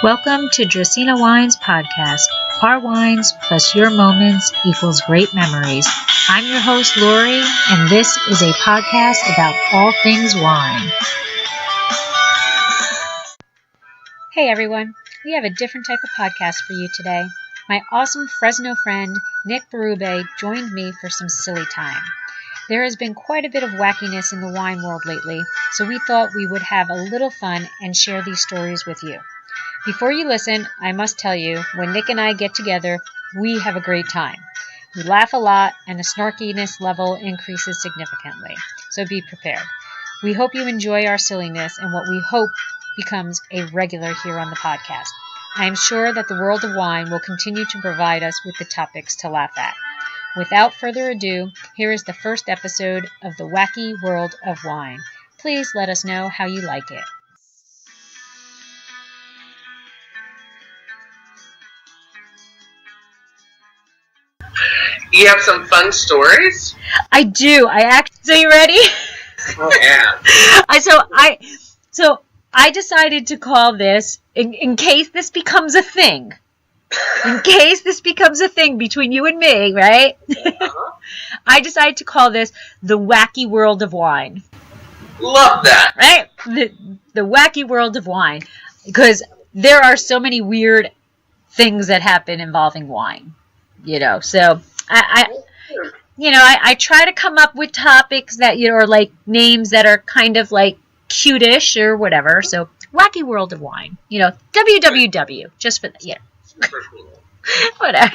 Welcome to Dracaena Wines podcast. Our wines plus your moments equals great memories. I'm your host, Lori, and this is a podcast about all things wine. Hey everyone, we have a different type of podcast for you today. My awesome Fresno friend, Nick Berube, joined me for some silly time. There has been quite a bit of wackiness in the wine world lately, so we thought we would have a little fun and share these stories with you. Before you listen, I must tell you, when Nick and I get together, we have a great time. We laugh a lot, and the snarkiness level increases significantly, so be prepared. We hope you enjoy our silliness and what we hope becomes a regular here on the podcast. I am sure that the world of wine will continue to provide us with the topics to laugh at. Without further ado, here is the first episode of the Wacky World of Wine. Please let us know how you like it. You have some fun stories? I do. So you ready? Oh yeah. So I decided to call this in case this becomes a thing. In case this becomes a thing between you and me, right? Uh-huh. I decided to call this the Wacky World of Wine. Love that. Right? The Wacky World of Wine. Because there are so many weird things that happen involving wine. So I try to come up with topics that, or like names that are kind of like cute-ish or whatever. So Wacky World of Wine, WWW, just for that, whatever.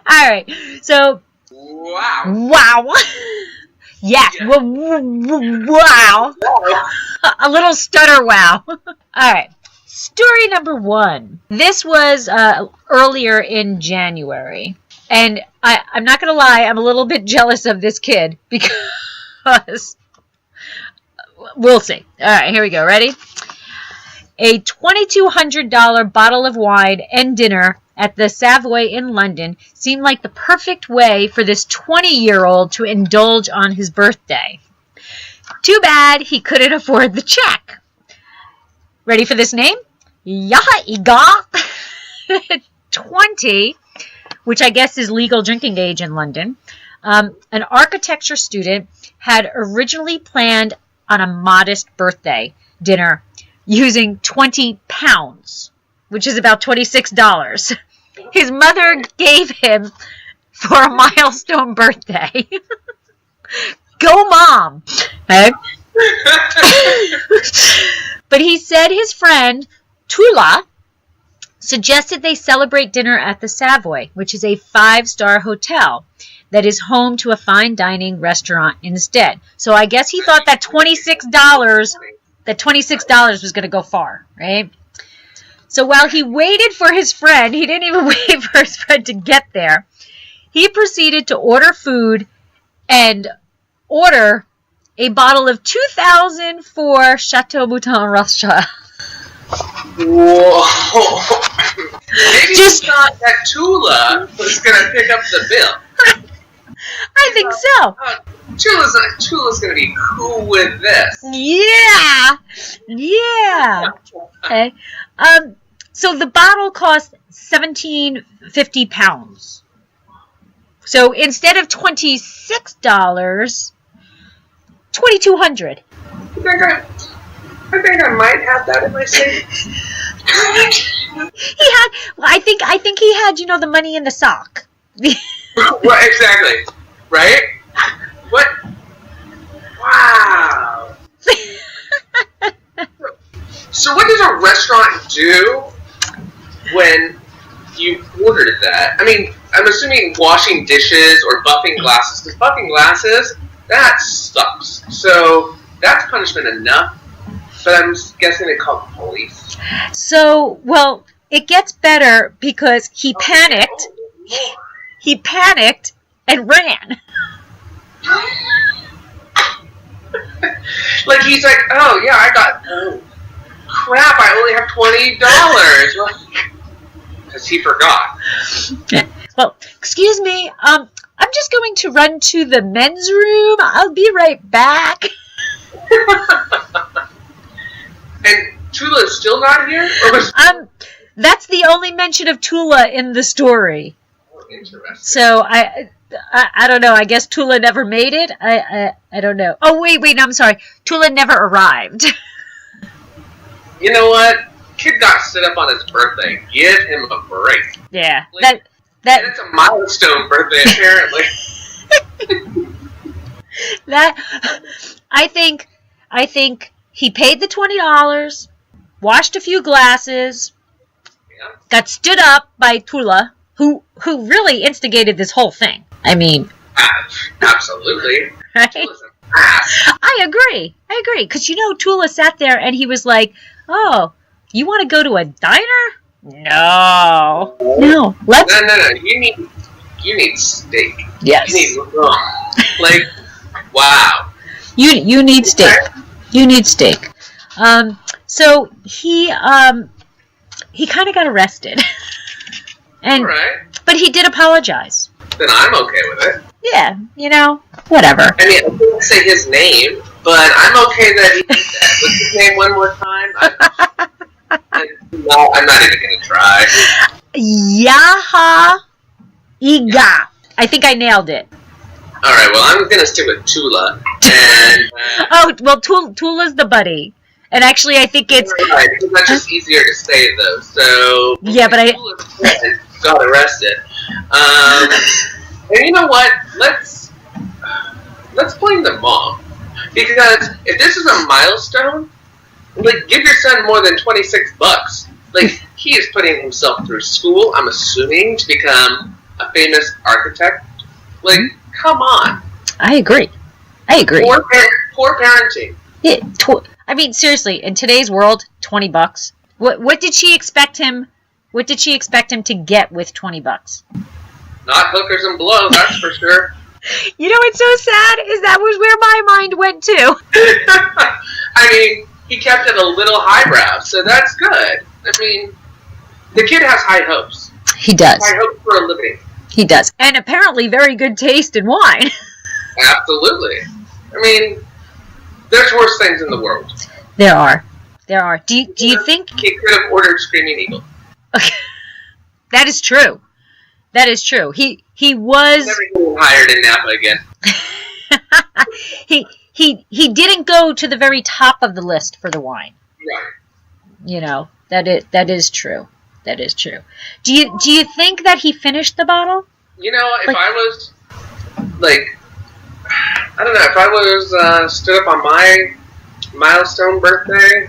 All right. So, wow. Yes. Yeah. Wow. A little stutter wow. All right. Story number 1. This was earlier in January. And I'm not going to lie, I'm a little bit jealous of this kid because we'll see. All right, here we go. Ready? A $2,200 bottle of wine and dinner at the Savoy in London seemed like the perfect way for this 20-year-old to indulge on his birthday. Too bad he couldn't afford the check. Ready for this name? Yahiga 20, which I guess is legal drinking age in London. An architecture student had originally planned on a modest birthday dinner using 20 pounds, which is about $26. His mother gave him for a milestone birthday. Go mom! Okay? But he said his friend, Tula, suggested they celebrate dinner at the Savoy, which is a 5-star hotel that is home to a fine dining restaurant instead. So I guess he thought that $26 was going to go far, right? So while he waited for his friend, he didn't even wait for his friend to get there. He proceeded to order food and order a bottle of 2004 Chateau Mouton Rothschild. Whoa. Maybe just thought that Tula was going to pick up the bill. I think so. Tula's going to be cool with this. Yeah. Okay. So the bottle cost £17.50. So instead of $26, $2,200. I think I might have that in my savings. I think he had, the money in the sock. Well, exactly. Right? What? Wow. So what does a restaurant do when you ordered that? I mean, I'm assuming washing dishes or buffing glasses. Because buffing glasses, that sucks. So that's punishment enough. But I'm guessing they called the police. So, well, it gets better because he panicked. He panicked and ran. Like he's like, oh crap, I only have $20. Because he forgot. Well, excuse me, I'm just going to run to the men's room. I'll be right back. And Tula is still got here? Or was that's the only mention of Tula in the story. oh, interesting. So I don't know. I guess Tula never made it. I don't know. Oh wait, no, I'm sorry. Tula never arrived. You know what? Kid got stood up on his birthday. Give him a break. Yeah, Like, and it's a milestone birthday, apparently. that I think he paid the $20, washed a few glasses, Yeah. got stood up by Tula, who really instigated this whole thing. I mean, Absolutely. right? Listen, ass. I agree. Because, Tula sat there and he was like, oh, you want to go to a diner? No. Let's... No. You need steak. Yes. You need, like, wow. You need steak. You need steak. So he kind of got arrested. All right. But he did apologize. Then I'm okay with it. Yeah, whatever. I mean, I can't say his name, but I'm okay that he did that. What's his name one more time? No, I'm not even going to try. Yaha Iga. I think I nailed it. All right, well, I'm going to stick with Tula. And, Tula's the buddy. And actually, I think it's... Right, because that's just easier to say, though. So... Yeah, but Tula's friend got arrested. And you know what? Let's blame the mom. Because if this is a milestone, like, give your son more than $26. Like, he is putting himself through school, I'm assuming, to become a famous architect. Like, come on. I agree. Poor parenting. Yeah, I mean, seriously, in today's world, $20. What did she expect him? What did she expect him to get with $20? Not hookers and blow, that's for sure. What's so sad is that was where my mind went to. I mean, he kept it a little highbrow, so that's good. I mean, the kid has high hopes. He does. High hopes for a living. He does. And apparently very good taste in wine. Absolutely. I mean, there's worse things in the world. There are. Do you think... He could have ordered Screaming Eagle. That is true. He was... Never getting hired in Napa again. He didn't go to the very top of the list for the wine. Right. That is true. Do you think that he finished the bottle? If I was, like, I don't know, if I was stood up on my milestone birthday,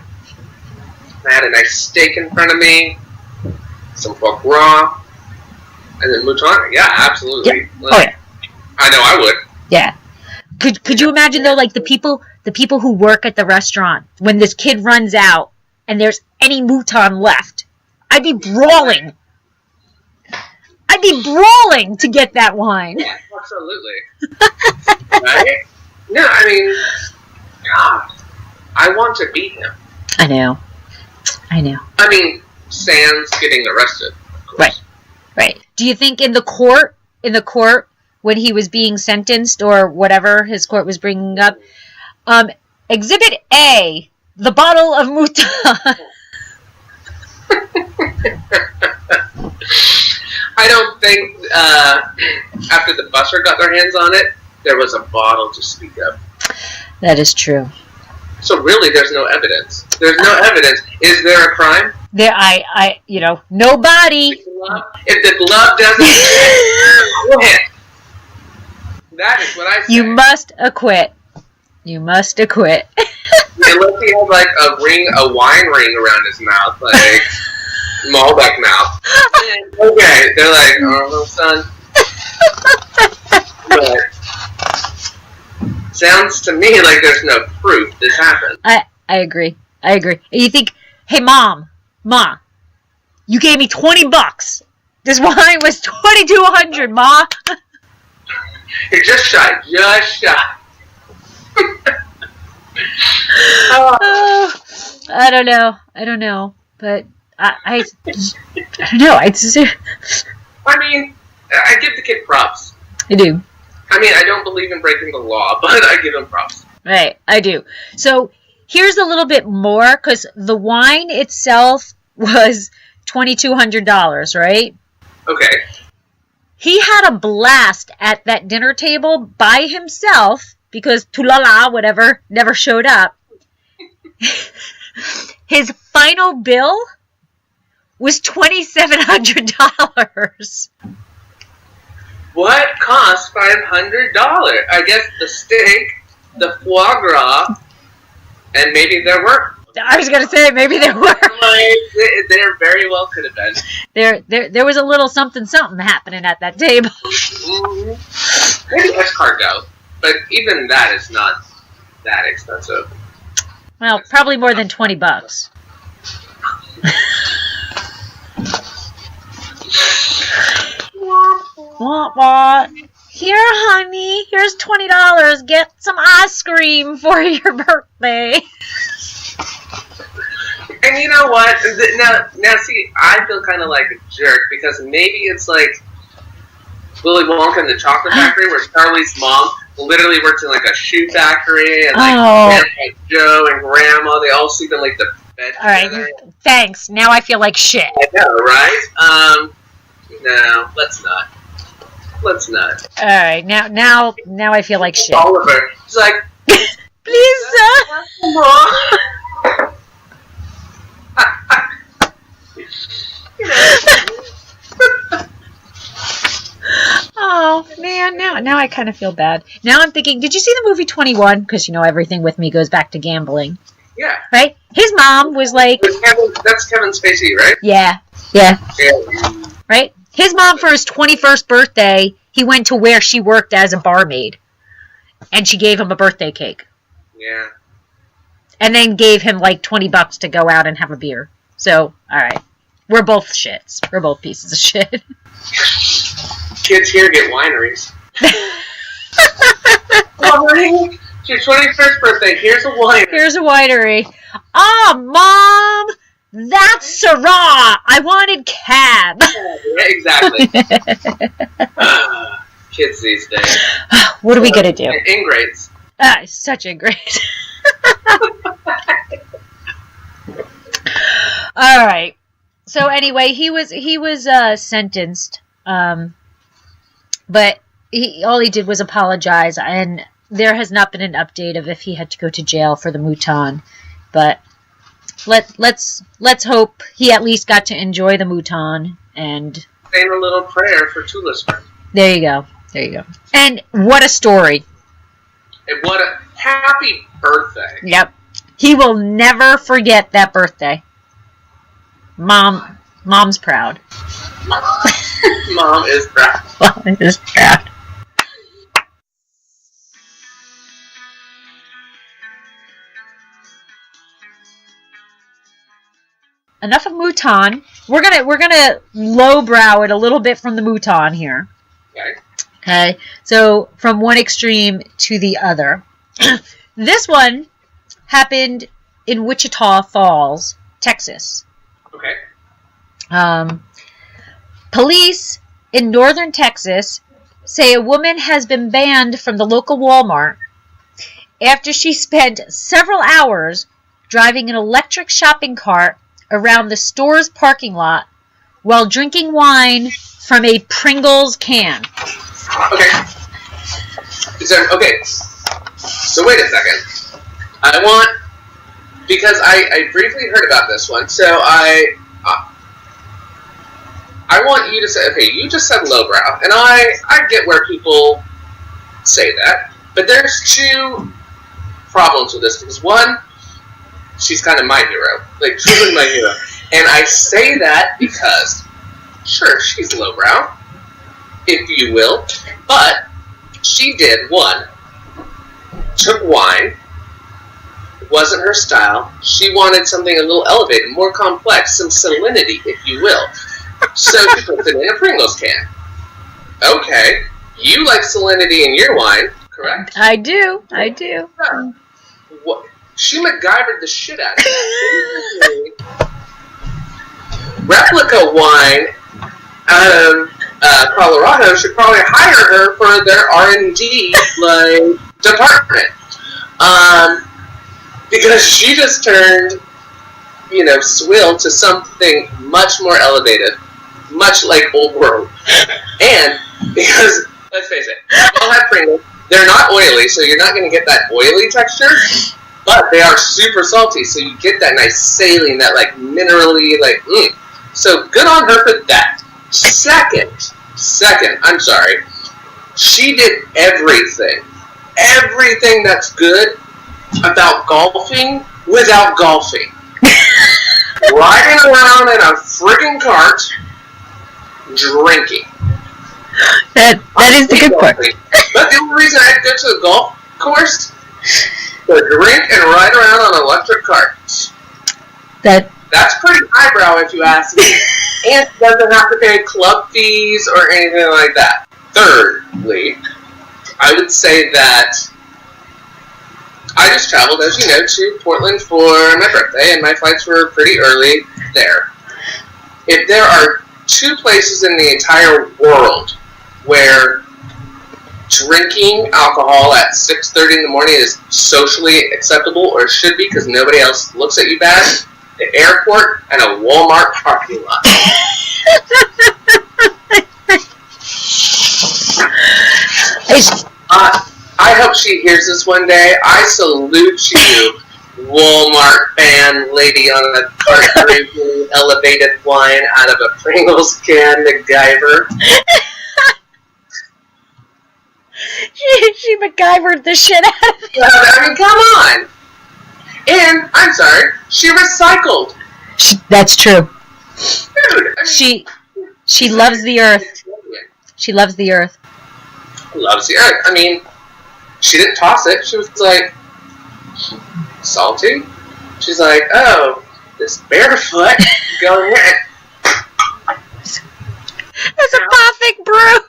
I had a nice steak in front of me, some foie gras, and then mouton, yeah, absolutely. Yeah. Oh yeah. I know I would. Yeah. Could you imagine though, like the people who work at the restaurant, when this kid runs out and there's any mouton left, I'd be brawling to get that wine. Yeah, absolutely. Right? No, I mean, God, I want to beat him. I know. I mean, sans getting arrested. Of course. Right. Do you think in the court, when he was being sentenced or whatever his court was bringing up, Exhibit A, the bottle of mouton. I don't think after the busser got their hands on it, there was a bottle to speak of. That is true. So really, there's no evidence. There's no evidence. Is there a crime? No body. If the glove doesn't quit. That is what I say. You must acquit. Unless he has like a wine ring around his mouth, like Malbec mouth. Okay, they're like, oh, son. But sounds to me like there's no proof this happened. I agree. You think, hey, Ma, you gave me $20. This wine was $2,200, Ma. You're just shy. I don't know, but I don't know. I mean, I give the kid props. I do. I mean, I don't believe in breaking the law, but I give him props. Right, I do. So here's a little bit more, because the wine itself was $2,200, right? Okay. He had a blast at that dinner table by himself because Tulala, whatever, never showed up. His final bill was $2,700. What cost $500? I guess the steak, the foie gras, and maybe there were. I was going to say, maybe there were. There very well could have been. There was a little something happening at that table. Mm-hmm. Maybe escargot, but even that is not that expensive. Well, probably more than $20. What? Here, honey, here's $20. Get some ice cream for your birthday. And you know what? Now, see, I feel kind of like a jerk because maybe it's like Willy Wonka and the Chocolate Factory, where Charlie's mom literally works in like a shoe factory, and like Grandpa Joe and Grandma, they all sleep in like the bed together. All right, thanks. Now I feel like shit. I know, right? No, let's not. Let's not. All right, now I feel like shit. Oliver, she's like, please, sir. Oh man, now I kind of feel bad. Now I'm thinking, did you see the movie 21? Because everything with me goes back to gambling. Yeah. Right? His mom was like, that's Kevin Spacey, right? Yeah. Right? His mom, for his 21st birthday, he went to where she worked as a barmaid, and she gave him a birthday cake. Yeah. And then gave him like $20 to go out and have a beer. So, all right, we're both shits. We're both pieces of shit. Kids here get wineries. Oh, honey, it's your 21st birthday. Here's a winery. Here's a winery. Oh, Mom, that's Syrah. I wanted cab. Yeah, exactly. Kids these days. What are we gonna do? Ingrates. Such ingrate. All right. So anyway, he was sentenced, but all he did was apologize, and there has not been an update of if he had to go to jail for the mouton. But let's hope he at least got to enjoy the mouton and saying a little prayer for two listeners. There you go. And what a story! And what a happy birthday! Yep, he will never forget that birthday. Mom's proud. Mom is proud. Mom is proud. Enough of mouton. We're gonna lowbrow it a little bit from the mouton here. Okay. So from one extreme to the other. This one happened in Wichita Falls, Texas. Okay. Police in northern Texas say a woman has been banned from the local Walmart after she spent several hours driving an electric shopping cart around the store's parking lot while drinking wine from a Pringles can. Okay. Okay. So wait a second. Because I briefly heard about this one, so I want you to say, okay, you just said lowbrow, and I get where people say that, but there's two problems with this, because one, she's kind of my hero, like truly my hero, and I say that because, sure, she's lowbrow, if you will, but she did, one, took wine, it wasn't her style, she wanted something a little elevated, more complex, some salinity, if you will. So she puts it in a Pringles can. Okay, you like salinity in your wine, correct? I do. What? She MacGyvered the shit out of it. Replica wine out of Colorado should probably hire her for their R&D department. because she just turned, swill to something much more elevated, much like Old World. And because, let's face it, we've all had Pringles. They're not oily, so you're not going to get that oily texture, but they are super salty, so you get that nice saline, that like minerally, like, So good on her for that. Second, I'm sorry, she did everything that's good about golfing without golfing. Riding around in a friggin' cart, drinking. That is the good part. But the only reason I'd go to the golf course to drink and ride around on electric carts. That's pretty highbrow, if you ask me. And doesn't have to pay club fees or anything like that. Thirdly, I would say that I just traveled, as you know, to Portland for my birthday, and my flights were pretty early there. If there are two places in the entire world where drinking alcohol at 6:30 in the morning is socially acceptable, or should be because nobody else looks at you bad, the airport and a Walmart parking lot. I hope she hears this one day. I salute you, Walmart fan lady on a cart drinking elevated wine out of a Pringles can, MacGyver. She MacGyvered the shit out of it. I mean, come on. And, I'm sorry, she recycled. That's true. Dude, I mean, she loves the earth. She loves the earth. Loves the earth. I mean, she didn't toss it. She was like, salty. She's like, oh, this barefoot going in. That's a perfect brew.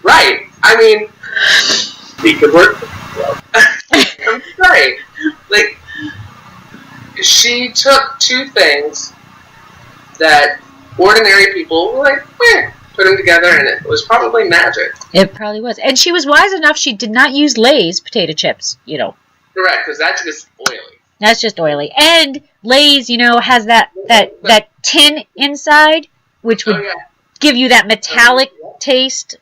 Right. I mean, he could work. I'm sorry. Like, she took two things that ordinary people were like, put them together, and it was probably magic. It probably was. And she was wise enough, she did not use Lay's potato chips, Correct, because that's just oily. That's just oily. And Lay's, has that tin inside, which would give you that metallic taste.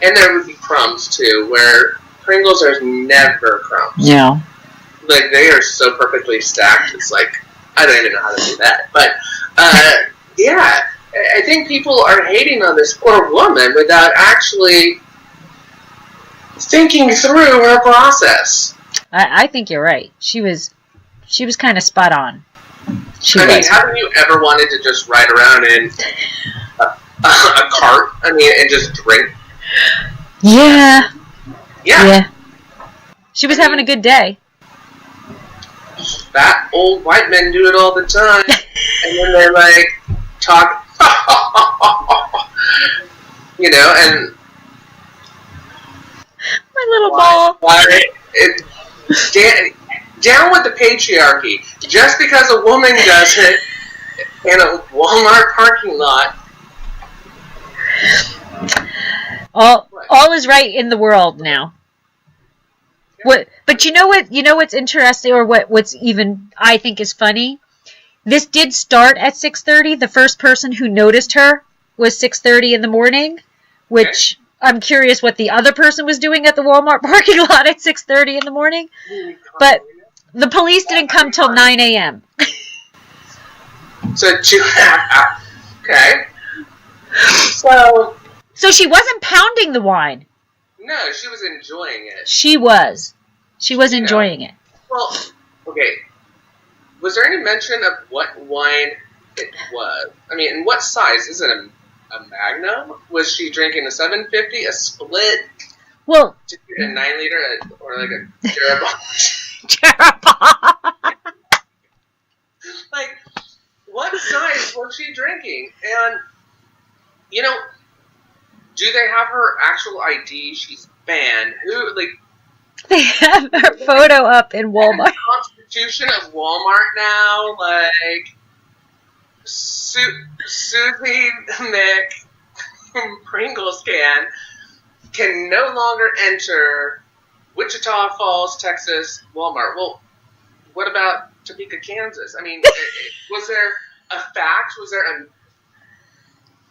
And there would be crumbs, too, where Pringles are never crumbs. No. Like, they are so perfectly stacked, it's like, I don't even know how to do that. But, yeah, I think people are hating on this poor woman without actually thinking through her process. I think you're right. She was kind of spot on. Haven't you ever wanted to just ride around in a cart, and just drink? Yeah. Yeah. She was having a good day. Fat old white men do it all the time. And then they talk, and my little ball. Down with the patriarchy. Just because a woman does it in a Walmart parking lot. All is right in the world now. But you know what's interesting, or what's even I think is funny? This did start at 6:30. The first person who noticed her was 6:30 in the morning, which I'm curious what the other person was doing at the Walmart parking lot at 6:30 in the morning. But the police didn't come till 9 a.m. So 2.5 hours. Okay. So she wasn't pounding the wine. No, she was enjoying it. She was enjoying it. Well, okay. Was there any mention of what wine it was? I mean, and what size? Is it a Magnum? Was she drinking a 750, a split? Well, a 9-liter, or like a Jeroboam? Like, what size was she drinking? And, do they have her actual ID? She's banned. Who, they have her photo up in Walmart. Constitution of Walmart now, Susie Mick Pringles can can no longer enter Wichita Falls, Texas Walmart. Well, what about Topeka, Kansas? I mean, was there a fax? Was there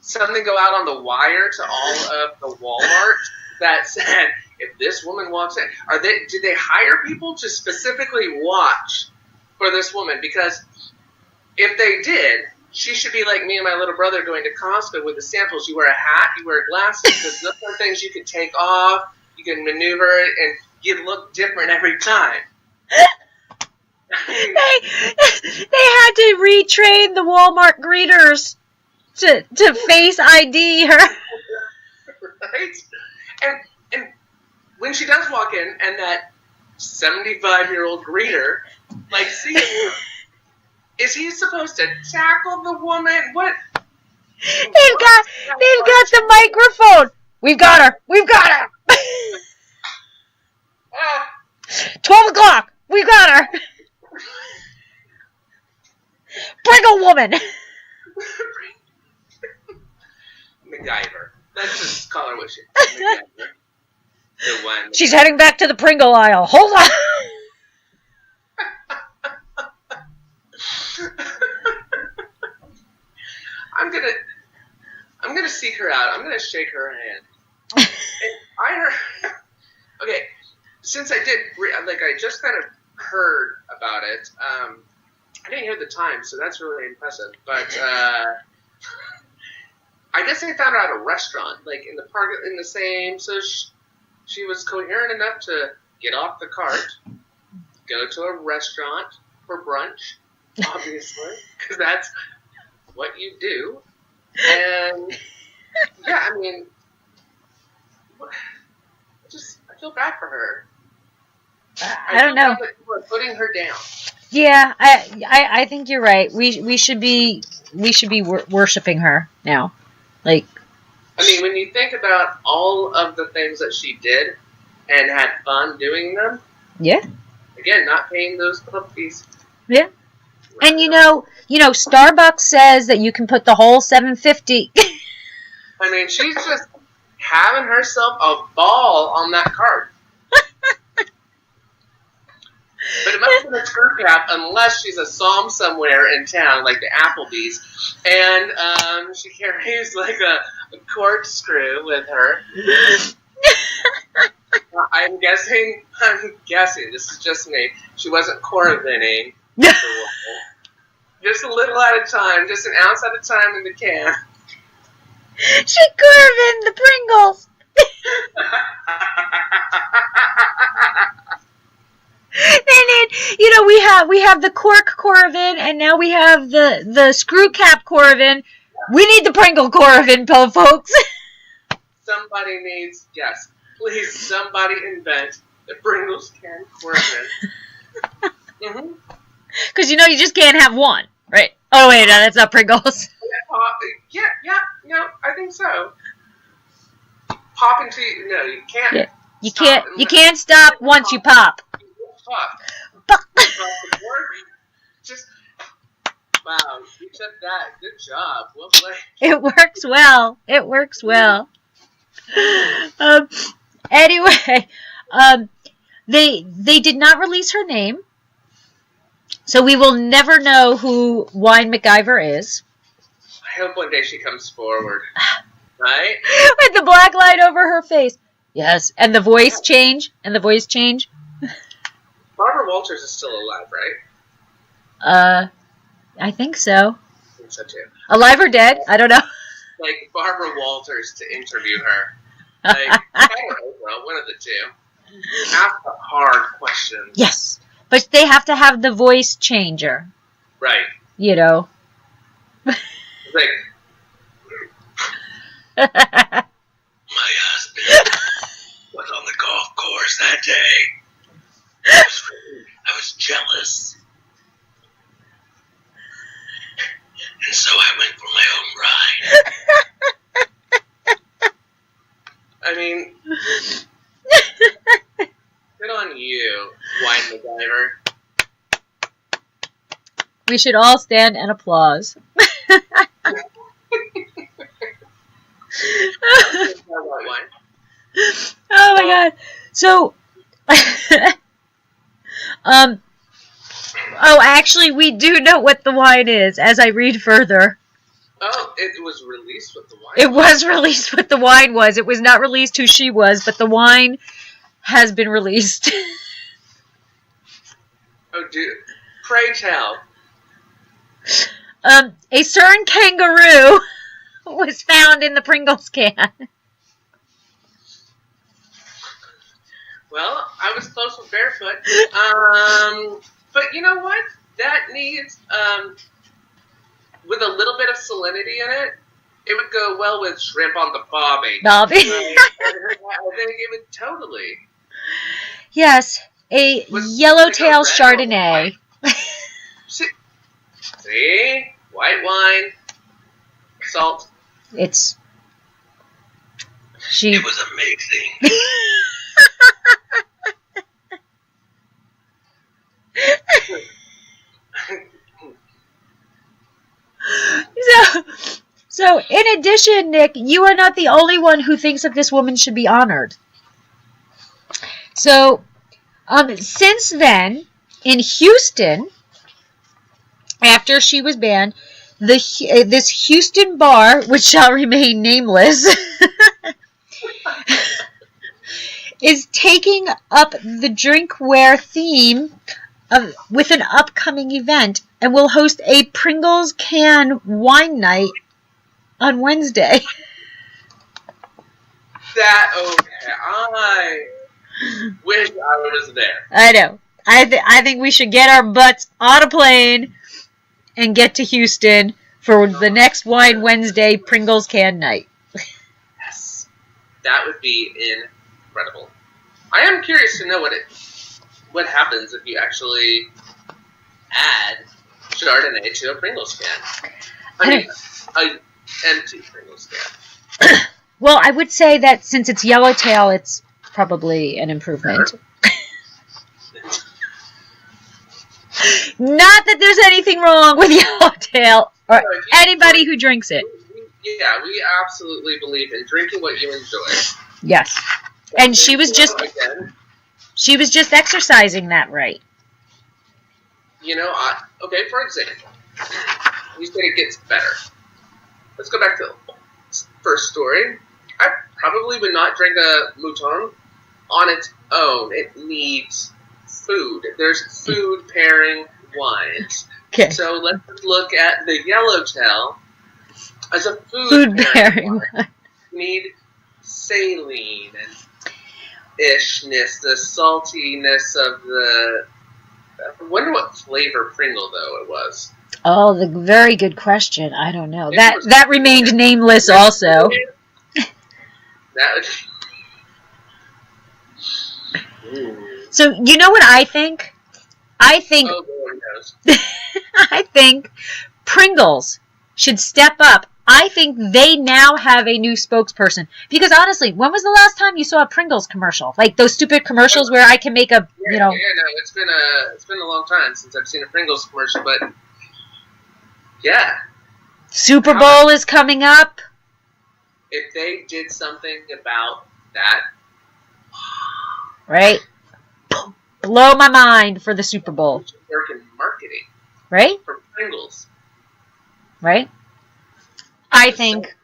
something go out on the wire to all of the Walmart that said, if this woman walks in, did they hire people to specifically watch for this woman? Because if they did, she should be like me and my little brother going to Costco with the samples. You wear a hat, you wear glasses, because those are things you can take off, you can maneuver it, and you look different every time. They had to retrain the Walmart greeters to face ID her. Right? And when she does walk in, and that 75-year-old greeter, like, sees her, is he supposed to tackle the woman? What? They've got the microphone. We've got her. 12 o'clock. We've got her. Pringle woman. MacGyver. Let's just call her what she is. MacGyver. The one. She's heading back to the Pringle aisle. Hold on. I'm gonna seek her out. I'm gonna shake her hand. And I heard. Okay, since I did, I just kind of heard about it. I didn't hear the time, so that's really impressive. But I guess I found her at a restaurant, like in the park, in the same. So she was coherent enough to get off the cart, go to a restaurant for brunch, obviously, because that's what you do. And yeah, I mean, I feel bad for her. I don't know. Like people are putting her down. Yeah, I think you're right. We should be worshiping her now. Like, I mean, when you think about all of the things that she did and had fun doing them. Yeah. Again, not paying those club fees. Yeah. And you know, Starbucks says that you can put the whole $7.50. I mean, she's just having herself a ball on that card. But it must have been a screw cap unless she's a psalm somewhere in town, like the Applebee's, and she carries like a corkscrew with her. I'm guessing, this is just me, she wasn't Corvining. Just a little at a time, just an ounce at a time in the can. She Corvin the Pringles. And we have the cork Corvin, and now we have the screw cap Corvin. We need the Pringle Corvin, folks. Somebody needs, yes, please, somebody invent the Pringles can Corvin. Mm-hmm. Because you just can't have one, right? Oh wait, no, that's not Pringles. Yeah, no, I think so. Pop into, no, you can't. Yeah. You can't stop once you pop. Just, wow, you took that. Good job. Well played. It works well. Anyway, they did not release her name, so we will never know who Wine MacGyver is. I hope one day she comes forward. Right? With the black light over her face. Yes, and the voice change. Barbara Walters is still alive, right? I think so. I think so too. Alive or dead? I don't know. Like Barbara Walters to interview her. Like Oprah, one of the two. Ask the hard questions. Yes, but they have to have the voice changer. Right. It's like, my husband was on the golf course that day. I was jealous. And so I went for my own ride. I mean, good on you, Wine MacGyver. We should all stand and applause. Oh my god. So, oh, actually, we do know what the wine is as I read further. Oh, it was released with the wine. It was released what the wine was. It was not released who she was, but the wine has been released. Oh, dude. Pray tell. A certain kangaroo was found in the Pringles can. Well, I was close with barefoot. But you know what? That needs, with a little bit of salinity in it, it would go well with shrimp on the bobby. Bobby. Right? I think it would totally. Yes, a yellowtail Chardonnay. See? White wine. Salt. It was amazing. So, in addition, Nick, you are not the only one who thinks that this woman should be honored. So, since then, in Houston, after she was banned, this Houston bar, which shall remain nameless, is taking up the drinkware theme with an upcoming event and will host a Pringles can wine night on Wednesday. I wish I was there. I know. I think we should get our butts on a plane and get to Houston for the next Wine Wednesday Pringles can night. Yes. That would be incredible. I am curious to know what happens if you actually add Chardonnay to a Pringles can. I mean, an empty Pringles can. Well, I would say that since it's yellowtail, it's probably an improvement. Sure. Not that there's anything wrong with yellowtail or anybody who drinks it. Yeah, we absolutely believe in drinking what you enjoy. Yes. And she was just exercising that right. You know, okay, for example, you said it gets better. Let's go back to the first story. I probably would not drink a Mouton on its own. It needs food. There's food pairing wines. Okay. So let's look at the yellowtail as a food pairing wine. You need saline and ishness, the saltiness of the... I wonder what flavor Pringle, though, it was. Oh, the very good question. I don't know. That remained nameless also. So, you know what I think? I think I think Pringles should step up. I think they now have a new spokesperson. Because honestly, when was the last time you saw a Pringles commercial? Like those stupid commercials where I can make a, you know... Yeah, no, it's been a long time since I've seen a Pringles commercial, but yeah. Super Bowl is coming up. If they did something about that... Right? Blow my mind for the Super Bowl. Work in marketing. Right? For Pringles. Right? I think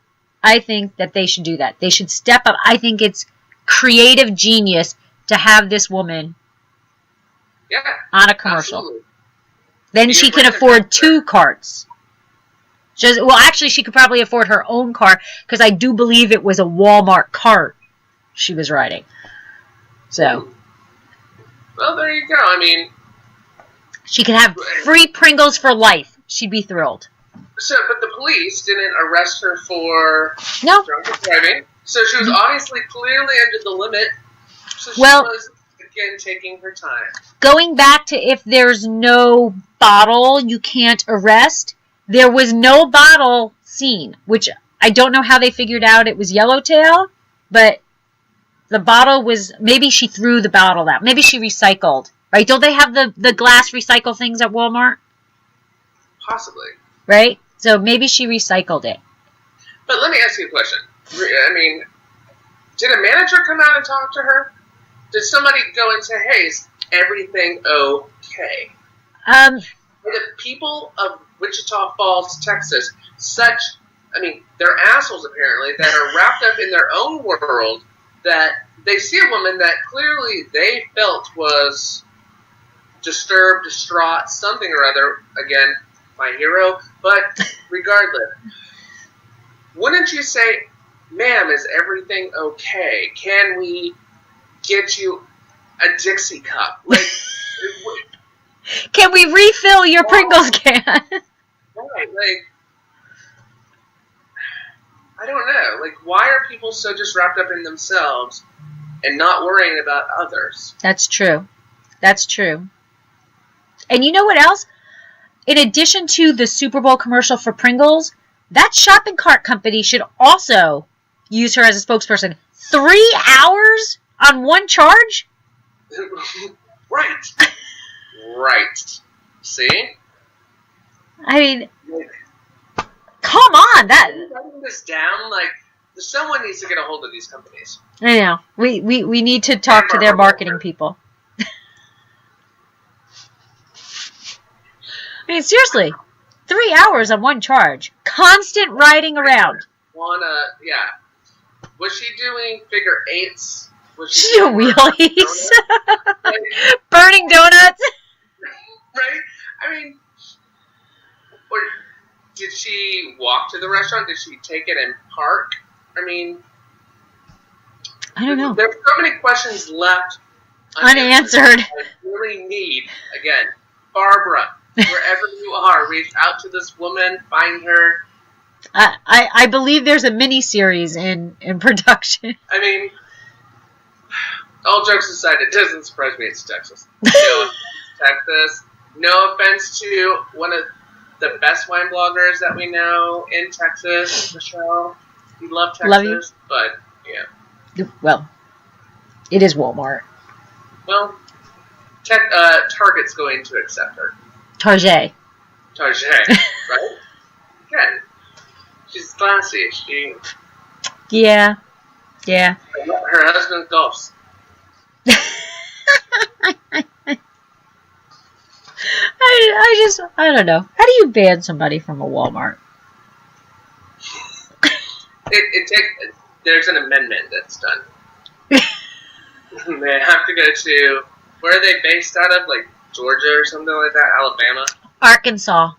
that they should do that. They should step up. I think it's creative genius to have this woman on a commercial. Absolutely. Then she can afford 2 carts. Actually, she could probably afford her own car because I do believe it was a Walmart cart she was riding. So. Well, there you go. I mean. She could have free Pringles for life. She'd be thrilled. So, but the police didn't arrest her for drunken driving. So she was obviously clearly under the limit. So she was, again, taking her time. Going back to if there's no bottle, you can't arrest. There was no bottle seen, which I don't know how they figured out it was yellowtail, but the bottle was, maybe she threw the bottle out. Maybe she recycled, right? Don't they have the glass recycle things at Walmart? Possibly. Right? So maybe she recycled it. But let me ask you a question. I mean, Did a manager come out and talk to her? Did somebody go and say, hey, is everything okay? The people of Wichita Falls, Texas, they're assholes apparently, that are wrapped up in their own world, that they see a woman that clearly they felt was disturbed, distraught, something or other. Again, my hero. But regardless, wouldn't you say, ma'am, is everything okay? Can we get you a Dixie cup? Like, can we refill your Pringles can? Right, like, I don't know. Like, why are people so just wrapped up in themselves and not worrying about others? That's true. That's true. And you know what else? In addition to the Super Bowl commercial for Pringles, that shopping cart company should also use her as a spokesperson. 3 hours on one charge? Right. Right. See? I mean, come on. Writing this down, like, someone needs to get a hold of these companies. I know. We need to talk to their marketing people. I mean, seriously, 3 hours on one charge. Constant riding around. Yeah. Was she doing figure eights? Was she doing wheelies? Burning donuts? Right? I mean, or did she walk to the restaurant? Did she take it and park? I mean, I don't know. There's so many questions left unanswered. I really need, again, Barbara, wherever you are, reach out to this woman, find her. I believe there's a mini-series in production. I mean, all jokes aside, it doesn't surprise me it's Texas. Texas. No offense to one of the best wine bloggers that we know in Texas, Michelle. We love Texas, love you. But, yeah. Well, it is Walmart. Well, Target's going to accept her. Target, right? Again, she's classy. Yeah. Her husband golfs. I don't know. How do you ban somebody from a Walmart? There's an amendment that's done. They have to go to, where are they based out of? Like Georgia or something like that? Alabama? Arkansas,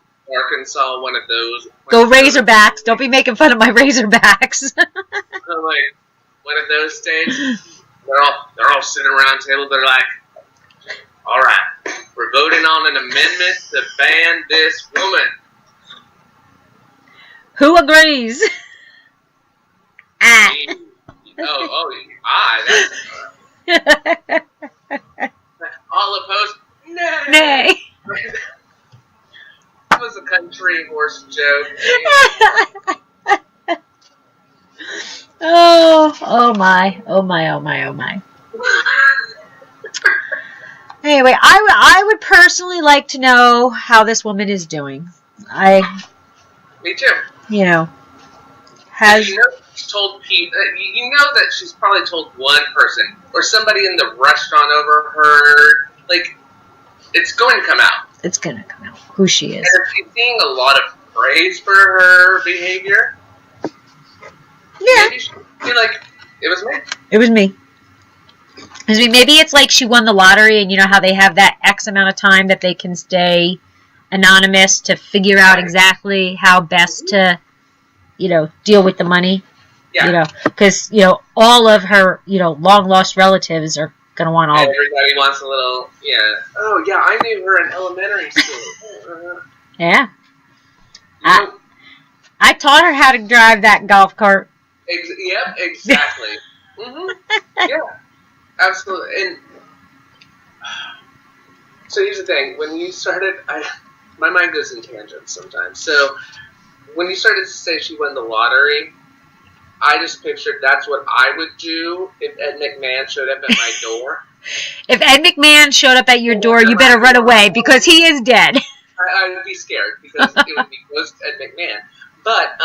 one of those. Go Razorbacks. Don't be making fun of my Razorbacks. Like, one of those states. They're all sitting around the table. They're like, all right, we're voting on an amendment to ban this woman. Who agrees? That's all opposed? Nay. That was a country horse joke. Oh my. Anyway, I would personally like to know how this woman is doing. Me too. You know, she's told people. You know that she's probably told one person or somebody in the restaurant overheard. Like, it's going to come out. It's going to come out who she is. And she's seeing a lot of praise for her behavior. Yeah. Maybe she'll be like, it was me. It was me. Maybe it's like she won the lottery, and you know how they have that X amount of time that they can stay anonymous to figure out exactly how best to, deal with the money. Yeah. Because, all of her, long lost relatives are going to want all of it. Everybody wants a little, oh, yeah, I knew her in elementary school. Yeah. I taught her how to drive that golf cart. Yep, exactly. Yeah, absolutely. And so here's the thing. When you started, my mind goes in tangents sometimes. So when you started to say she won the lottery, I just pictured that's what I would do if Ed McMahon showed up at my door. If Ed McMahon showed up at your door, you better run away because he is dead. I would be scared because it would be ghost Ed McMahon. But,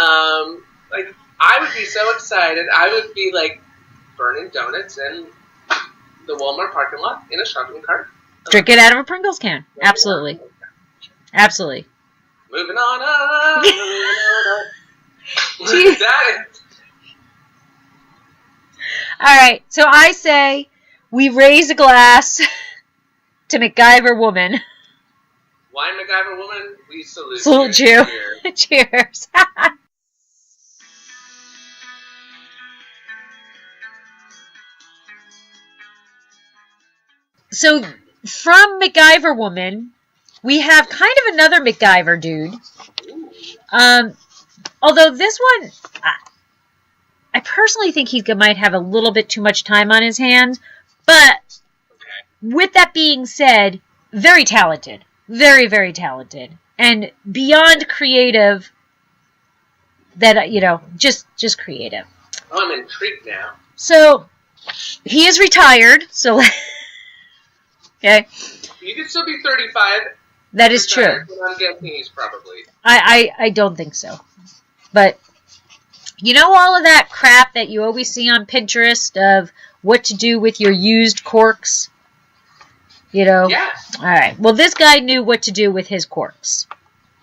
I would be so excited. I would be like, burning donuts in the Walmart parking lot in a shopping cart. Drink it out of a Pringles can. Absolutely. Absolutely. Moving on up. Moving on up. That is... All right. So I say we raise a glass to MacGyver woman. Why MacGyver woman? We salute Salute you. Cheers. So from MacGyver woman, we have kind of another MacGyver dude. Although this one, I personally think he might have a little bit too much time on his hands. But with that being said, very talented. Very, very talented. And beyond creative, that, just creative. Oh, I'm intrigued now. So, he is retired, so... Okay. You could still be 35. That is true. I'm guessing he's probably... I don't think so. But, all of that crap that you always see on Pinterest of what to do with your used corks? Yeah. All right. Well, this guy knew what to do with his corks.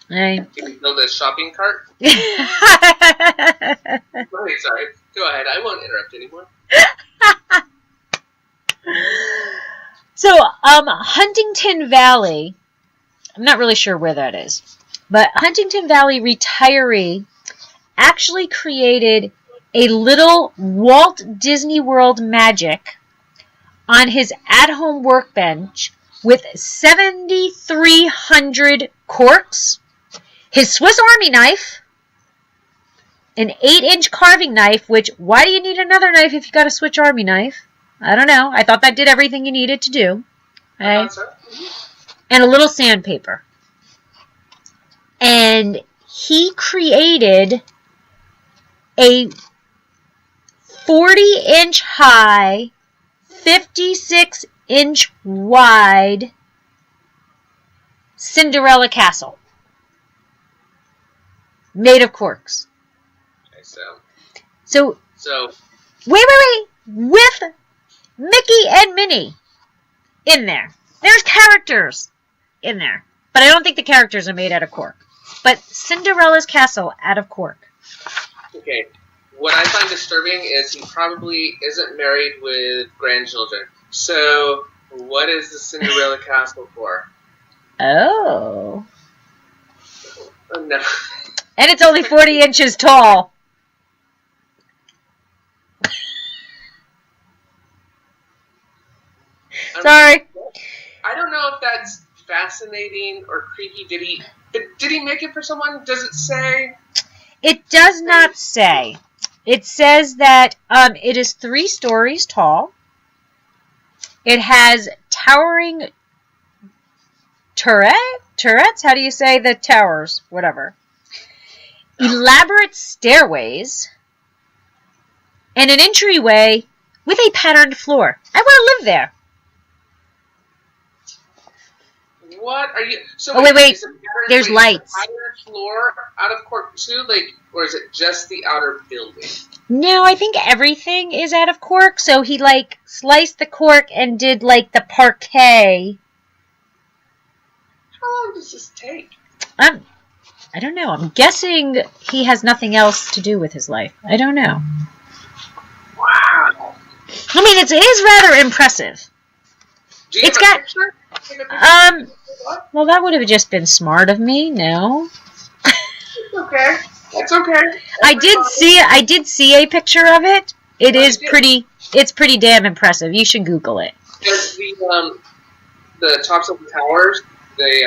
Right? Can you build a shopping cart? Sorry. Go ahead. I won't interrupt anymore. So, Huntington Valley, I'm not really sure where that is, but Huntington Valley retiree actually created a little Walt Disney World magic on his at-home workbench with 7,300 corks, his Swiss Army knife, an 8-inch carving knife, which, why do you need another knife if you got a Swiss Army knife? I don't know. I thought that did everything you needed to do. Okay? And a little sandpaper. And he created a 40-inch high, 56-inch wide Cinderella castle. Made of corks. Okay, So, wait. With Mickey and Minnie in there. There's characters in there. But I don't think the characters are made out of cork. But Cinderella's castle out of cork. Okay. What I find disturbing is he probably isn't married with grandchildren. So, what is the Cinderella castle for? Oh. Oh, no. And it's only 40 inches tall. Sorry. I don't know if that's fascinating or creepy. Did he make it for someone? Does it say? It does not say. It says that it is 3 stories tall. It has towering turrets? How do you say the towers? Whatever. Elaborate stairways. And an entryway with a patterned floor. I want to live there. What are you? So oh wait! There's lights. Is the entire floor out of cork too, or is it just the outer building? No, I think everything is out of cork. So he sliced the cork and did the parquet. How long does this take? I don't know. I'm guessing he has nothing else to do with his life. I don't know. Wow. I mean, it is rather impressive. Do you it's have got a picture? Well, that would have just been smart of me. No. Okay. That's okay. I did see a picture of it. It is pretty. It's pretty damn impressive. You should Google it. Does the tops of the towers they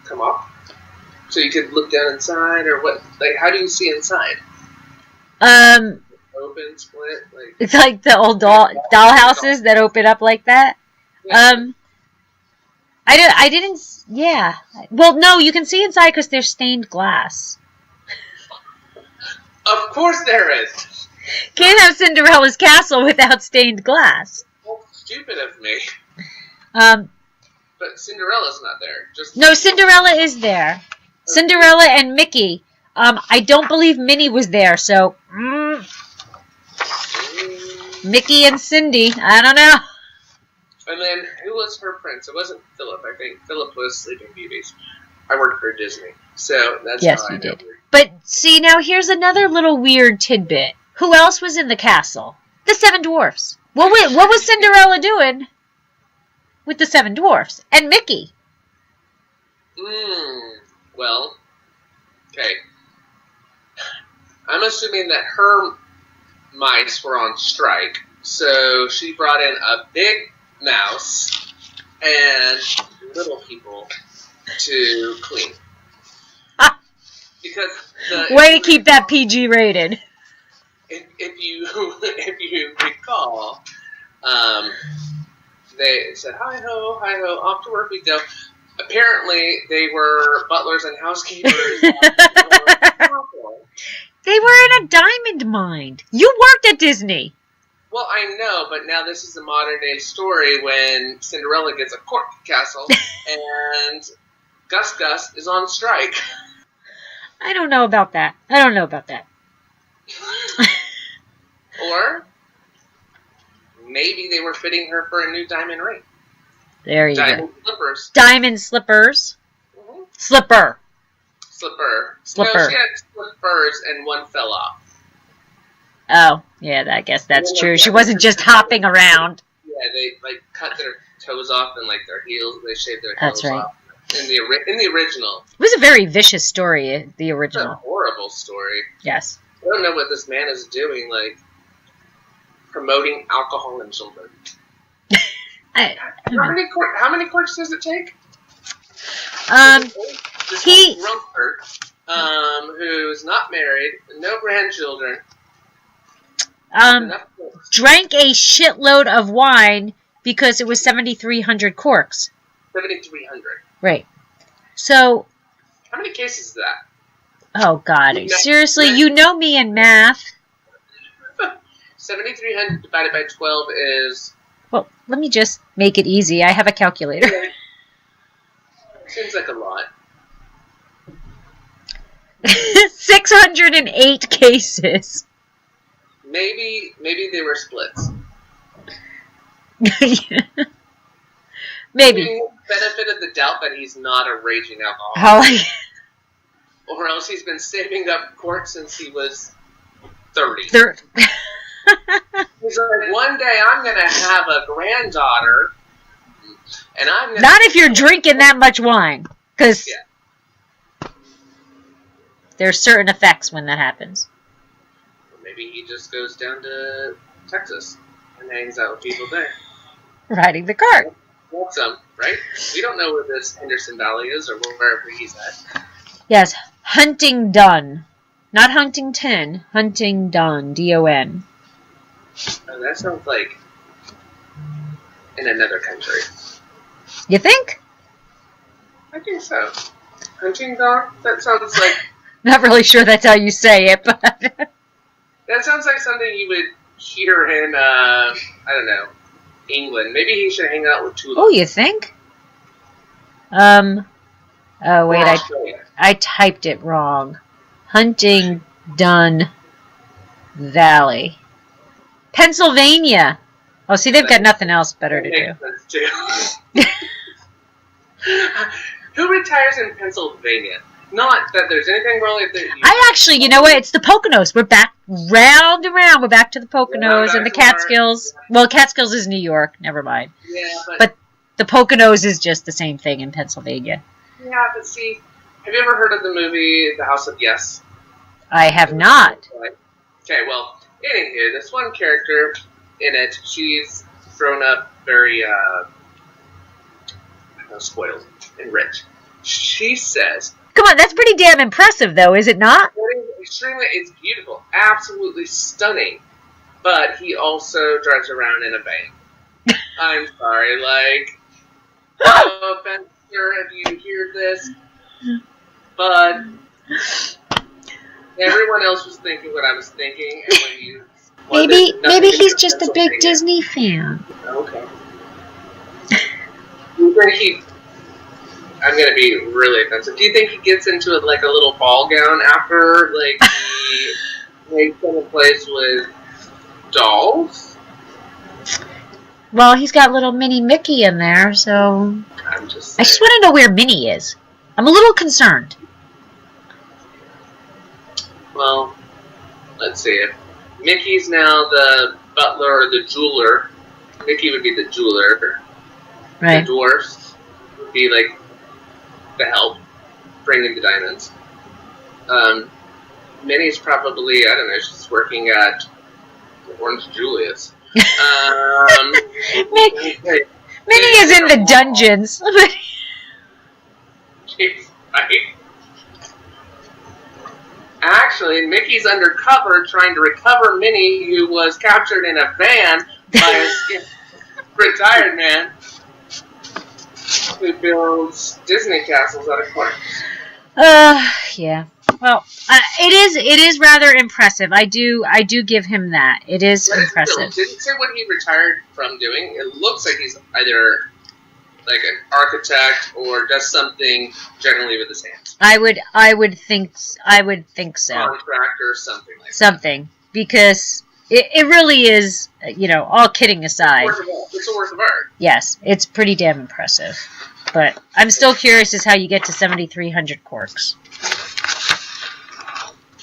come off, so you could look down inside, or what? How do you see inside? Open, split, It's like the old doll houses that open up like that. Yeah. I didn't. Yeah. Well, no, you can see inside because there's stained glass. Of course there is. Can't have Cinderella's castle without stained glass. Well, stupid of me. But Cinderella's not there. No, Cinderella is there. Okay. Cinderella and Mickey. I don't believe Minnie was there, so. Mickey and Cindy. I don't know. And then, who was her prince? It wasn't Philip. I think Philip was Sleeping Beauties. I worked for Disney, so that's yes, how I you know. did. But see, now here's another little weird tidbit. Who else was in the castle? The 7 dwarfs. What was Cinderella doing with the 7 dwarfs and Mickey? Well, okay. I'm assuming that her mice were on strike, so she brought in a big mouse and little people to clean. Because way to keep that PG rated. If you recall, they said hi ho, off to work we go. Apparently, they were butlers and housekeepers. They were in a diamond mine. You worked at Disney. Well, I know, but now this is a modern-day story when Cinderella gets a court castle and Gus is on strike. I don't know about that. Or maybe they were fitting her for a new diamond ring. There you Diamond go. slippers. Diamond slippers. Mm-hmm. Slipper. No, she had slippers and one fell off. Oh, yeah, I guess that's true. She wasn't just hopping around. Yeah, they cut their toes off and their heels. They shaved their heels off. In the original. It was a very vicious story, the original. It's a horrible story. Yes. I don't know what this man is doing, promoting alcohol in children. How many courts does it take? He Rumford, who's not married, no grandchildren, drank a shitload of wine because it was 7,300 corks. 7,300. Right. So. How many cases is that? Oh God! Seriously, you know me in math. 7,300 divided by 12 is. Well, let me just make it easy. I have a calculator. Seems like a lot. 608 cases. Maybe they were splits. Maybe. Benefit of the doubt that he's not a raging alcoholic. Or else he's been saving up court since he was 30. He's like, one day I'm going to have a granddaughter, and I'm going to... Not if you're drinking that much wine, because there's certain effects when that happens. Or maybe he just goes down to Texas and hangs out with people there. Riding the cart. Want some, right? We don't know where this Henderson Valley is or wherever he's at. Yes, Huntingdon. Not Huntington. Huntingdon. D-O-N. Oh, that sounds like in another country. You think? I think so. Huntingdon? That sounds like... Not really sure that's how you say it, but... That sounds like something you would hear in, I don't know, England. Maybe he should hang out with Tulip. Oh, you think? Oh, wait, I typed it wrong. Huntingdon Valley. Pennsylvania. Oh, see, they've got nothing else better to do. Too. Who retires in Pennsylvania? Not that there's anything wrong with it. I actually, you know what? It's the Poconos. We're back round and round. We're back to the Poconos and the Catskills. Well, Catskills is New York. Never mind. Yeah, but the Poconos is just the same thing in Pennsylvania. Yeah, but see, have you ever heard of the movie The House of Yes? I have not. Okay, well, anywho, this one character in it, she's grown up very spoiled and rich. She says... Come on, that's pretty damn impressive, though, is it not? It's beautiful. Absolutely stunning. But he also drives around in a van. I'm sorry, no offense, sir, if you hear this, but everyone else was thinking what I was thinking, and when you... Maybe he's just a big Disney fan. Okay. You think I'm going to be really offensive. Do you think he gets into a little ball gown after, he makes some place with dolls? Well, he's got little mini Mickey in there, so... I'm just saying. I just want to know where Minnie is. I'm a little concerned. Well, let's see. Mickey's now the butler or the jeweler. Mickey would be the jeweler. Right. The dwarf would be like the help, bringing the diamonds. Minnie's probably, I don't know, she's working at Orange Julius. Minnie is in the dungeons. Jeez, right? Actually, Mickey's undercover trying to recover Minnie, who was captured in a van by a retired man who builds Disney castles out of corn. Yeah. Well, it is rather impressive. I do give him that. It is impressive. Didn't say what he retired from doing. It looks like he's either like an architect or does something generally with his hands. I would think so. Contractor or something like that. Something, because it really is, all kidding aside. It's a work of art. Yes, it's pretty damn impressive. But I'm still curious as how you get to 7,300 corks.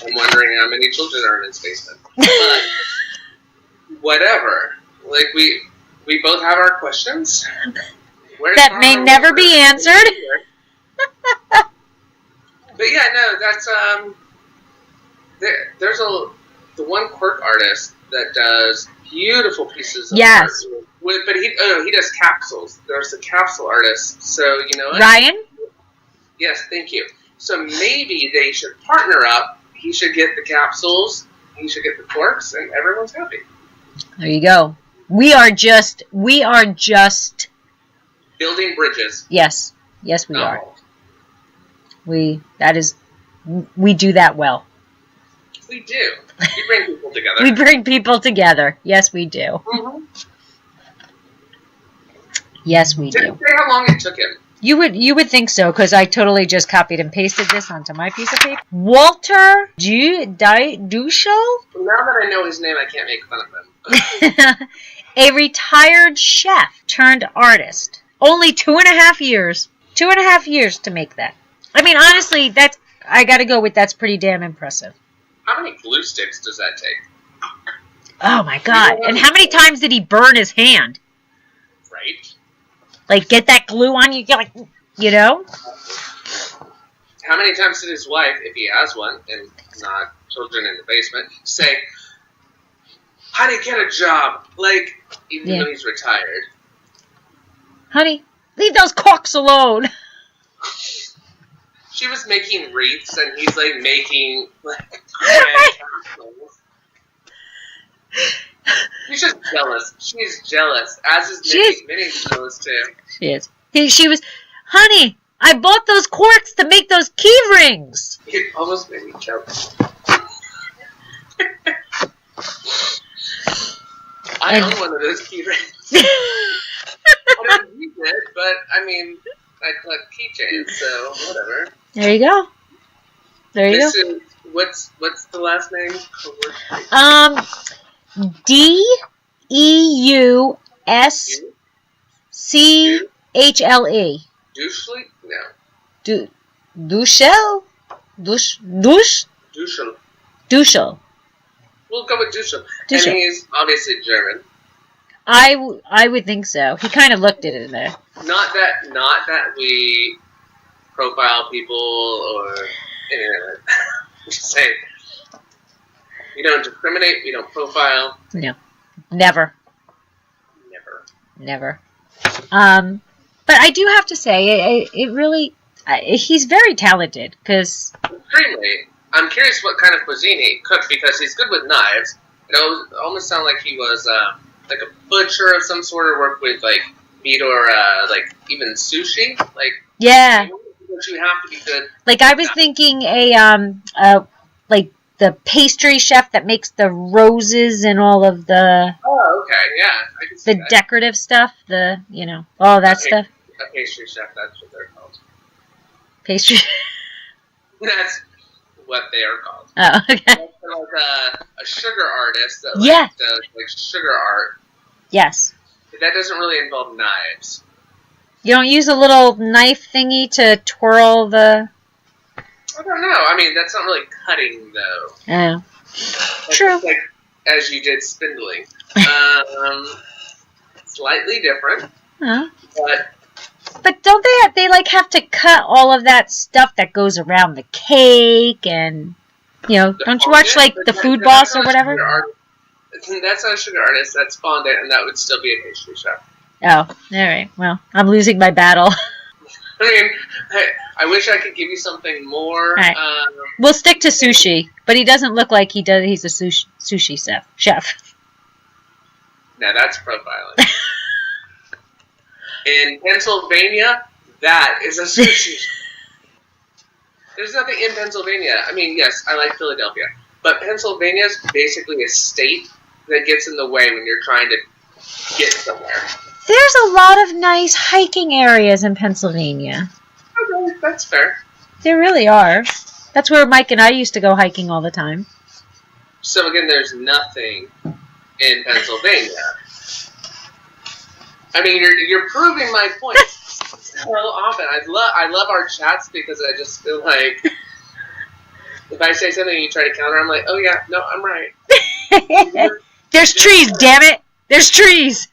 I'm wondering how many children are in his basement. But whatever. Like, we both have our questions. That may never be answered. But yeah, no, that's there's the one quirk artist that does beautiful pieces of art. But he does capsules. There's a capsule artist. So you know what? Ryan? Yes, thank you. So maybe they should partner up. He should get the capsules. He should get the corks, and everyone's happy. There you go. We are just building bridges. Yes, we are. We do that well. We do. We bring people together. We bring people together. Yes, we do. Mm-hmm. Yes, we do. Say how long it took him. You would think so, because I totally just copied and pasted this onto my piece of paper. Walter Duschel? Well, now that I know his name, I can't make fun of him. A retired chef turned artist. Only 2.5 years. 2.5 years to make that. I mean, honestly, I gotta go with that's pretty damn impressive. How many glue sticks does that take? Oh my god. And how many times did he burn his hand? Right. Like, get that glue on you, like, How many times did his wife, if he has one, and not children in the basement, say, honey, get a job, like, even though he's retired. Honey, leave those corks alone. She was making wreaths, and he's, like, making, like, grand capsules. He's just jealous. She's jealous. As is Minnie. Minnie's jealous, too. She is. She was, honey, I bought those corks to make those key rings. It almost made me choke. I own one of those key rings. I don't use it, but, I mean, I collect keychains, so whatever. There you go. There you go. What's the last name? Deuschle. Douchely? No. Duschel? Duschel. We'll go with Duschel. And he's obviously German. I would think so. He kind of looked at it in there. Not that we profile people or anything like that. Just saying. We don't discriminate. We don't profile. No. Never. But I do have to say, it really, he's very talented, because... Extremely. I'm curious what kind of cuisine he cooked, because he's good with knives. It almost sounded like he was, like a butcher of some sort, or worked with, like, meat or, like, even sushi. Like, yeah. You have to be good. Like, I was thinking like, the pastry chef that makes the roses and all of the... Oh, okay, yeah. I can see the that. Decorative stuff, all that stuff. A pastry chef, that's what they're called. Pastry? That's what they are called. Oh, okay. They're like a sugar artist that does, like, sugar art. Yes. That doesn't really involve knives. You don't use a little knife thingy to twirl the... I don't know. I mean, that's not really cutting, though. Oh. That's True. Like, as you did spindling. Slightly different. Huh. But don't they have to cut all of that stuff that goes around the cake and, don't you watch, the Food Boss or whatever? That's not a sugar artist. That's fondant, and that would still be a pastry chef. Oh, all right. Well, I'm losing my battle. I mean, I wish I could give you something more. Right. We'll stick to sushi, but he doesn't look like he does. He's a sushi chef. Now that's profiling. In Pennsylvania, that is a sushi. There's nothing in Pennsylvania. I mean, yes, I like Philadelphia, but Pennsylvania is basically a state that gets in the way when you're trying to get somewhere. There's a lot of nice hiking areas in Pennsylvania. Okay, that's fair. There really are. That's where Mike and I used to go hiking all the time. So again, there's nothing in Pennsylvania. I mean, you're proving my point so often. I love our chats because I just feel like if I say something and you try to counter, I'm like, oh yeah, no, I'm right. There's trees, damn it! There's trees!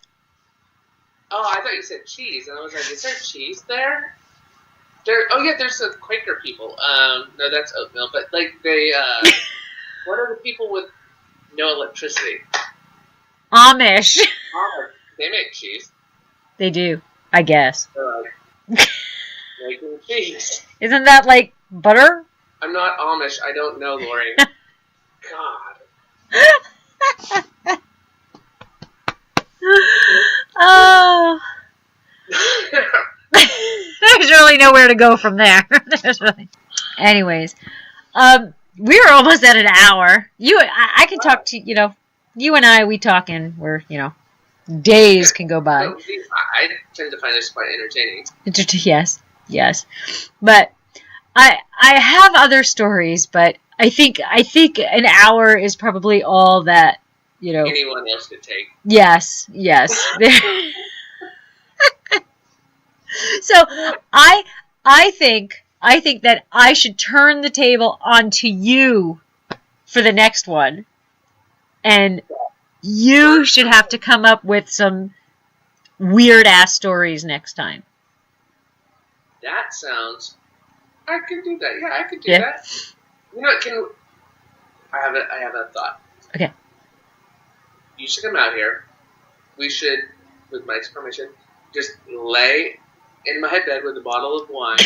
Oh, I thought you said cheese, and I was like, is there cheese there? Oh yeah, there's the Quaker people. No, that's oatmeal, but they, what are the people with no electricity? Amish. They make cheese. They do, I guess. Making cheese. Isn't that like butter? I'm not Amish. I don't know, Lori. God. Oh. There's really nowhere to go from there. Anyways, we're almost at an hour. I can talk to, you and I, we talking, we're, days can go by. I tend to find this quite entertaining. Yes. But I have other stories, but I think an hour is probably all that, anyone else could take. Yes. So I think that I should turn the table onto you for the next one, and you should have to come up with some weird ass stories next time. That sounds. I could do that. Yeah, I could do that. You know what? I have a thought. Okay. You should come out here. We should, with Mike's permission, just lay in my bed with a bottle of wine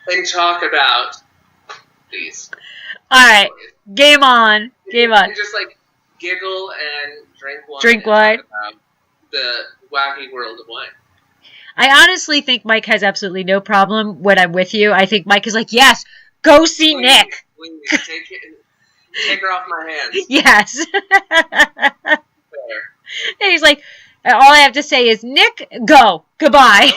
and talk about these. All right, game on. And just giggle and drink wine. Drink wine. Talk about the wacky world of wine. I honestly think Mike has absolutely no problem when I'm with you. I think Mike is like, yes, go see Nick. Please, take her off my hands. Yes. Fair. And he's like, all I have to say is, Nick, go. Goodbye.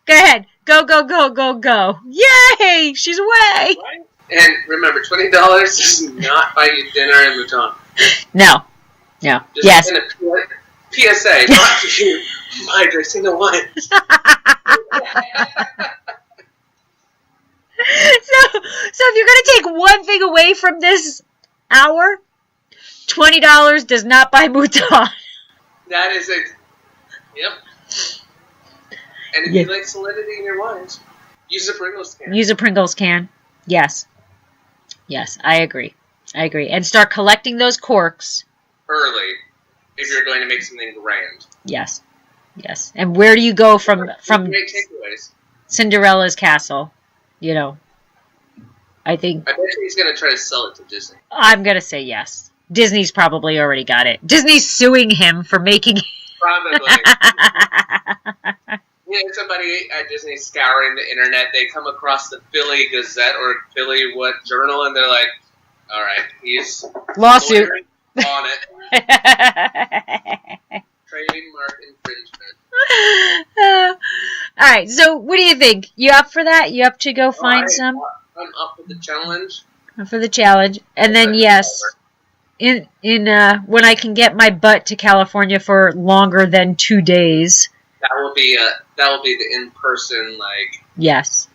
Go ahead. Go. Yay! She's away. Right? And remember, $20 does not buy you dinner in Mouton. No. Just Yes. in a PSA, not to you. My Dracaena Wines. So if you're going to take one thing away from this hour, $20 does not buy Mouton. That is it. Yep. And if you like solidity in your wines, use a Pringles can. Use a Pringles can. Yes, I agree. And start collecting those corks. Early, if you're going to make something grand. Yes. And where do you go from Great takeaways. Cinderella's castle? I bet he's going to try to sell it to Disney. I'm going to say yes. Disney's probably already got it. Disney's suing him for making it. Probably. Somebody at Disney scouring the internet, they come across the Philly Gazette or Philly Journal, and they're like, all right, he's lawsuit on it. Trademark infringement. All right, so what do you think? You up for that? You up to go find some? I'm up for the challenge. And then, yes, when I can get my butt to California for longer than 2 days. That will be the in-person, like... Yes.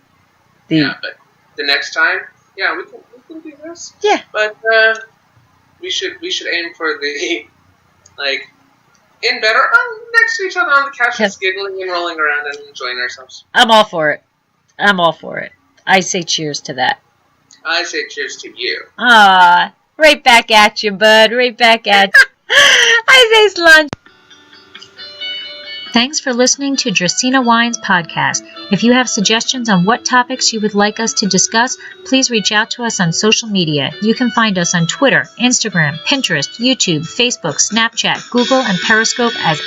Yeah, but the next time, yeah, we can do this. Yeah. But we should aim for the, like, in bed or next to each other on the couch, just giggling and rolling around and enjoying ourselves. I'm all for it. I say cheers to that. I say cheers to you. Ah, right back at you, bud. Right back at you. I say lunch. Thanks for listening to Dracaena Wines podcast. If you have suggestions on what topics you would like us to discuss, please reach out to us on social media. You can find us on Twitter, Instagram, Pinterest, YouTube, Facebook, Snapchat, Google, and Periscope as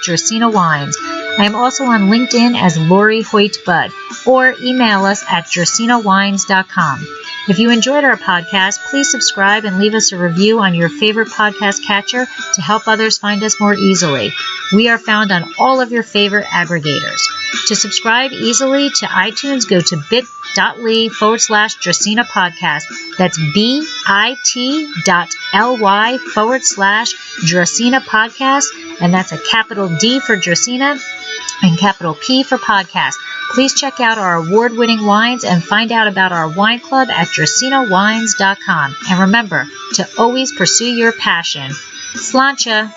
@Dracaena Wines. I am also on LinkedIn as Lori Hoyt Budd, or email us at dracaenawines.com. If you enjoyed our podcast, please subscribe and leave us a review on your favorite podcast catcher to help others find us more easily. We are found on all of your favorite aggregators. To subscribe easily to iTunes, go to bit.ly/Dracaena podcast. That's bit.ly/Dracaena podcast. And that's a capital D for Dracaena and capital P for podcast. Please check out our award-winning wines and find out about our wine club at dracaenawines.com. And remember to always pursue your passion. Sláinte!